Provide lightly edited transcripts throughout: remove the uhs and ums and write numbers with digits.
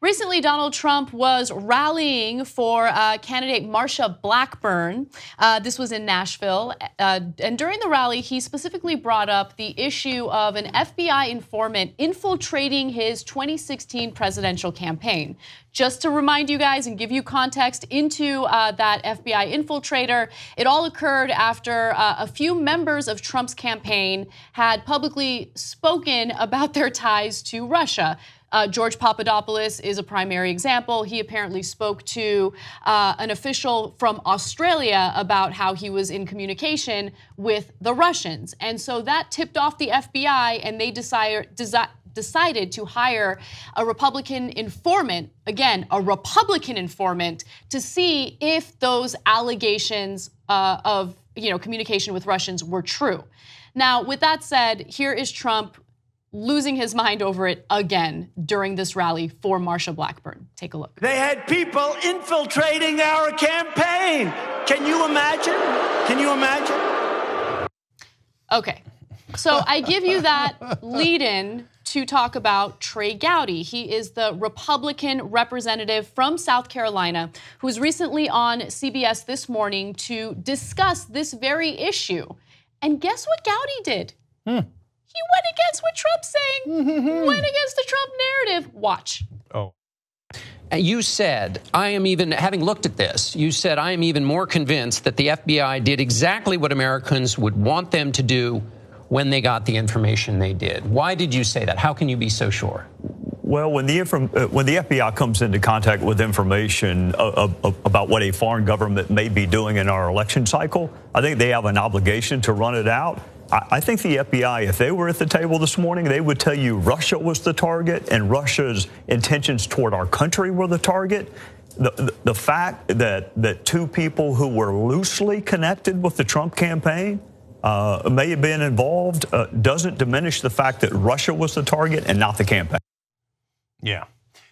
Recently, Donald Trump was rallying for candidate Marsha Blackburn. This was in Nashville. And during the rally, he specifically brought up the issue of an FBI informant infiltrating his 2016 presidential campaign. Just to remind you guys and give you context into that FBI infiltrator, it all occurred after a few members of Trump's campaign had publicly spoken about their ties to Russia. George Papadopoulos is a primary example. He apparently spoke to an official from Australia about how he was in communication with the Russians. And so that tipped off the FBI, and they decided to hire a Republican informant, again, a Republican informant, to see if those allegations of communication with Russians were true. Now, with that said, here is Trump losing his mind over it again during this rally for Marsha Blackburn. Take a look. They had people infiltrating our campaign. Can you imagine? Can you imagine? Okay, so I give you that lead-in to talk about Trey Gowdy. He is the Republican representative from South Carolina who was recently on CBS This Morning to discuss this very issue. And guess what Gowdy did? He went against what Trump's saying, went against the Trump narrative. Watch. Oh. You said, having looked at this, you said, I am even more convinced that the FBI did exactly what Americans would want them to do when they got the information they did. Why did you say that? How can you be so sure? Well, when the FBI comes into contact with information about what a foreign government may be doing in our election cycle, I think they have an obligation to run it out. I think the FBI, if they were at the table this morning, they would tell you Russia was the target and Russia's intentions toward our country were the target. The fact that two people who were loosely connected with the Trump campaign may have been involved doesn't diminish the fact that Russia was the target and not the campaign. Yeah.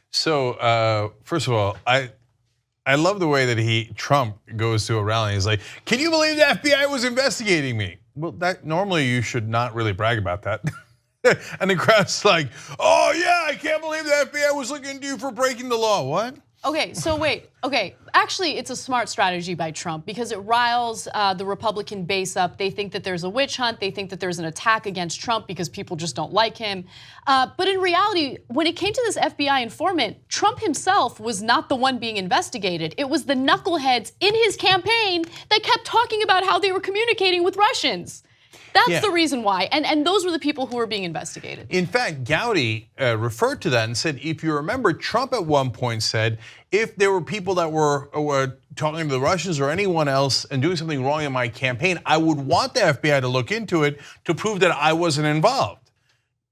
So first of all, I love the way that Trump goes to a rally. He's like, "Can you believe the FBI was investigating me?" Well, that normally you should not really brag about that. And the crowd's like, "Oh yeah, I can't believe the FBI was looking into you for breaking the law." What? Okay, so wait. Okay, actually, it's a smart strategy by Trump because it riles the Republican base up. They think that there's a witch hunt. They think that there's an attack against Trump because people just don't like him. But in reality, when it came to this FBI informant, Trump himself was not the one being investigated. It was the knuckleheads in his campaign that kept talking about how they were communicating with Russians. That's the reason why, and those were the people who were being investigated. In fact, Gowdy referred to that and said, if you remember, Trump at one point said, if there were people that were talking to the Russians or anyone else and doing something wrong in my campaign, I would want the FBI to look into it to prove that I wasn't involved.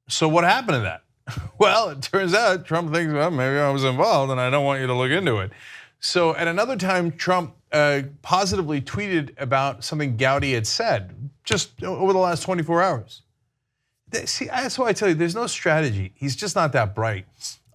So what happened to that? Well, it turns out Trump thinks, well, maybe I was involved and I don't want you to look into it. So at another time, Trump positively tweeted about something Gowdy had said just over the last 24 hours. See, that's why I tell you, there's no strategy. He's just not that bright.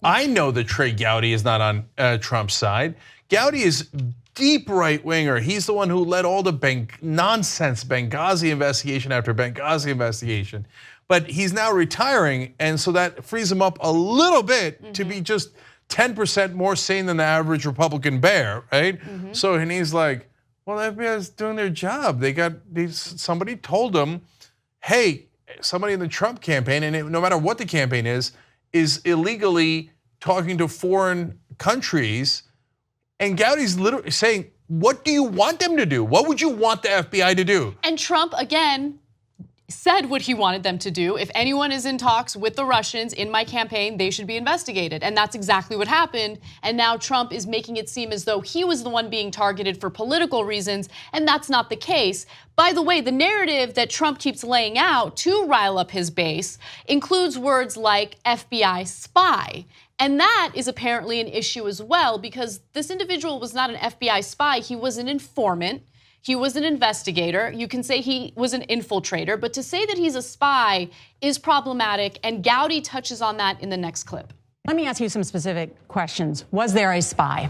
I know that Trey Gowdy is not on Trump's side. Gowdy is deep right-winger. He's the one who led all the nonsense Benghazi investigation after Benghazi investigation. But he's now retiring, and so that frees him up a little bit to be just 10% more sane than the average Republican bear, right? So, and he's like, well, the FBI is doing their job. Somebody told them, hey, somebody in the Trump campaign, and no matter what the campaign is illegally talking to foreign countries. And Gowdy's literally saying, what do you want them to do? What would you want the FBI to do? And Trump, again, said what he wanted them to do. If anyone is in talks with the Russians in my campaign, they should be investigated. And that's exactly what happened. And now Trump is making it seem as though he was the one being targeted for political reasons, and that's not the case. By the way, the narrative that Trump keeps laying out to rile up his base includes words like FBI spy. And that is apparently an issue as well, because this individual was not an FBI spy, he was an informant. He was an investigator. You can say he was an infiltrator, but to say that he's a spy is problematic, and Gowdy touches on that in the next clip. Let me ask you some specific questions. Was there a spy?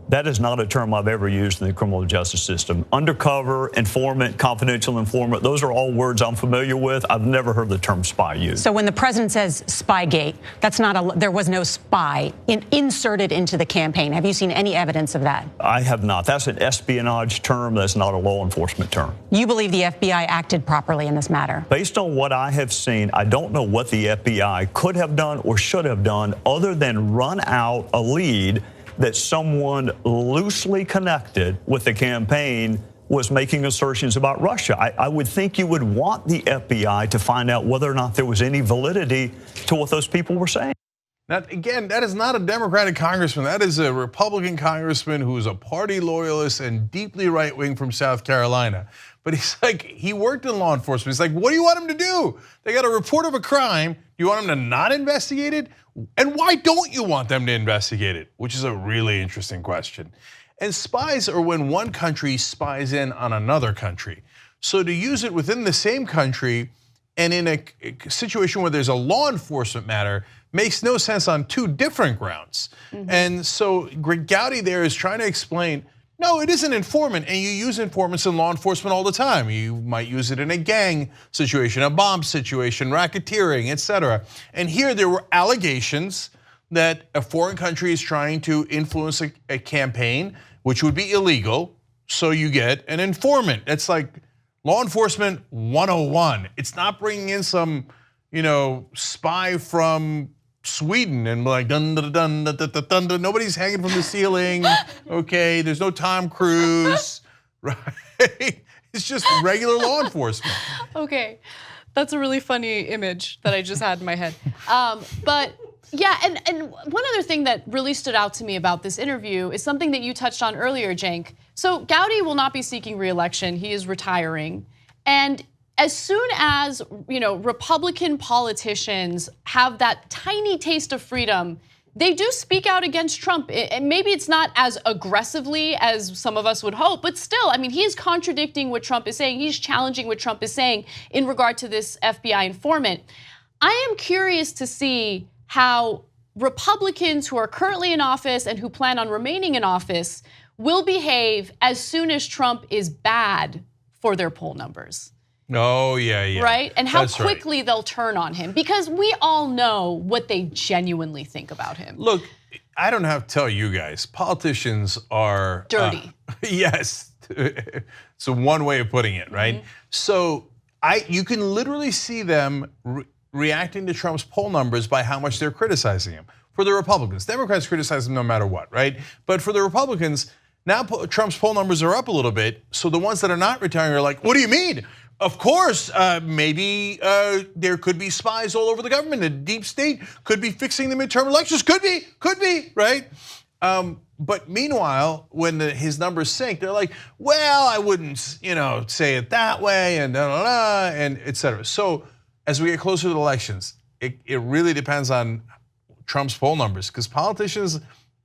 That is not a term I've ever used in the criminal justice system. Undercover, informant, confidential informant, those are all words I'm familiar with. I've never heard the term spy used. So when the president says Spygate, that's not there was no spy inserted into the campaign. Have you seen any evidence of that? I have not. That's an espionage term. That's not a law enforcement term. You believe the FBI acted properly in this matter? Based on what I have seen, I don't know what the FBI could have done or should have done other than run out a lead that someone loosely connected with the campaign was making assertions about Russia. I would think you would want the FBI to find out whether or not there was any validity to what those people were saying. Now, again, that is not a Democratic congressman. That is a Republican congressman who is a party loyalist and deeply right-wing from South Carolina. But he's like, he worked in law enforcement. He's like, what do you want him to do? They got a report of a crime. Do you want him to not investigate it? And why don't you want them to investigate it? Which is a really interesting question. And spies are when one country spies in on another country. So to use it within the same country and in a situation where there's a law enforcement matter makes no sense on two different grounds. And so Greg Gowdy there is trying to explain, no, it is an informant, and you use informants in law enforcement all the time. You might use it in a gang situation, a bomb situation, racketeering, etc. And here there were allegations that a foreign country is trying to influence a campaign, which would be illegal, so you get an informant. It's like law enforcement 101. It's not bringing in some, spy from Sweden and like dun dun dun dun dun dun dun. Nobody's hanging from the ceiling. Okay, there's no Tom Cruise, right? It's just regular law enforcement. Okay, that's a really funny image that I just had in my head. But yeah, and one other thing that really stood out to me about this interview is something that you touched on earlier, Cenk. So Gowdy will not be seeking re-election. He is retiring, and as soon as Republican politicians have that tiny taste of freedom, they do speak out against Trump. And maybe it's not as aggressively as some of us would hope, but still, I mean, he's contradicting what Trump is saying. He's challenging what Trump is saying in regard to this FBI informant. I am curious to see how Republicans who are currently in office and who plan on remaining in office will behave as soon as Trump is bad for their poll numbers. Oh, yeah. Right? And how That's quickly they'll turn on him, because we all know what they genuinely think about him. Look, I don't have to tell you guys, politicians are dirty. Yes, it's one way of putting it, right? So you can literally see them reacting to Trump's poll numbers by how much they're criticizing him. For the Republicans, Democrats criticize him no matter what, right? But for the Republicans, now Trump's poll numbers are up a little bit. So the ones that are not retiring are like, what do you mean? Of course, maybe there could be spies all over the government. The deep state could be fixing the midterm elections. Could be, right? But meanwhile, when his numbers sink, they're like, well, I wouldn't, say it that way, and and et cetera. So as we get closer to the elections, it really depends on Trump's poll numbers, because politicians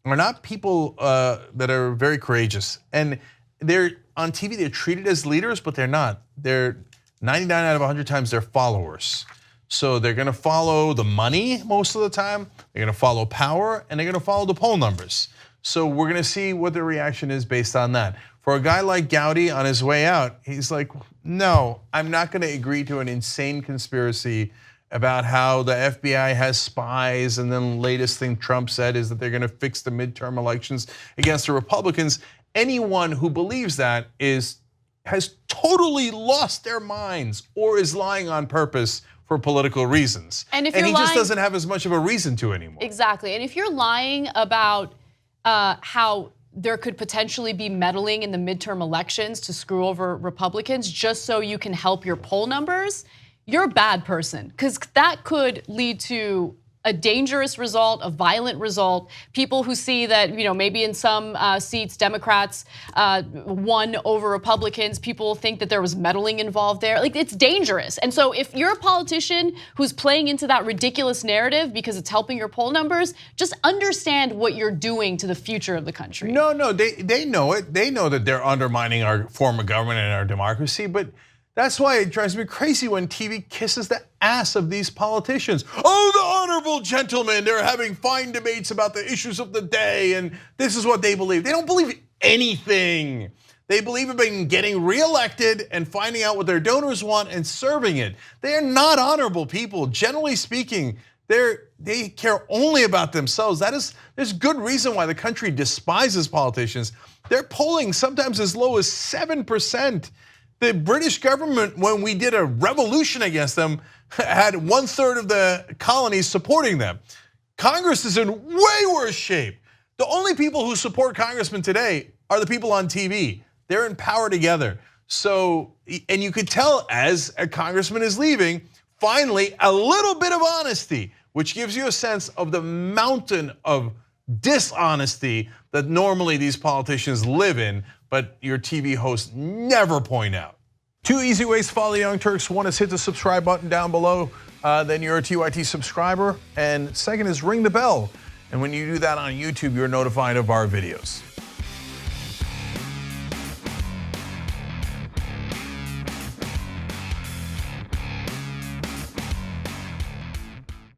are not people that are very courageous. And they're on TV, they're treated as leaders, but they're not. They're 99 out of 100 times they're followers. So they're gonna follow the money most of the time, they're gonna follow power, and they're gonna follow the poll numbers. So we're gonna see what the reaction is based on that. For a guy like Gowdy on his way out, he's like, no, I'm not gonna agree to an insane conspiracy about how the FBI has spies, and then the latest thing Trump said is that they're gonna fix the midterm elections against the Republicans. Anyone who believes that has totally lost their minds or is lying on purpose for political reasons. And he just doesn't have as much of a reason to anymore. Exactly, and if you're lying about how there could potentially be meddling in the midterm elections to screw over Republicans just so you can help your poll numbers, you're a bad person, because that could lead to a dangerous result, a violent result. People who see that, maybe in some seats Democrats won over Republicans, people think that there was meddling involved there. Like, it's dangerous. And so if you're a politician who's playing into that ridiculous narrative because it's helping your poll numbers, just understand what you're doing to the future of the country. No, they know it. They know that they're undermining our form of government and our democracy, but That's why it drives me crazy when TV kisses the ass of these politicians. Oh, the honorable gentlemen, they're having fine debates about the issues of the day, and this is what they believe. They don't believe anything. They believe in getting reelected and finding out what their donors want and serving it. They are not honorable people. Generally speaking, they care only about themselves. There's good reason why the country despises politicians. They're polling sometimes as low as 7%. The British government, when we did a revolution against them, had 1/3 of the colonies supporting them. Congress is in way worse shape. The only people who support congressmen today are the people on TV. They're in power together. So, and you could tell as a congressman is leaving, finally a little bit of honesty, which gives you a sense of the mountain of dishonesty that normally these politicians live in, but your TV hosts never point out. 2 easy ways to follow the Young Turks. One is hit the subscribe button down below, then you're a TYT subscriber. And second is ring the bell. And when you do that on YouTube, you're notified of our videos.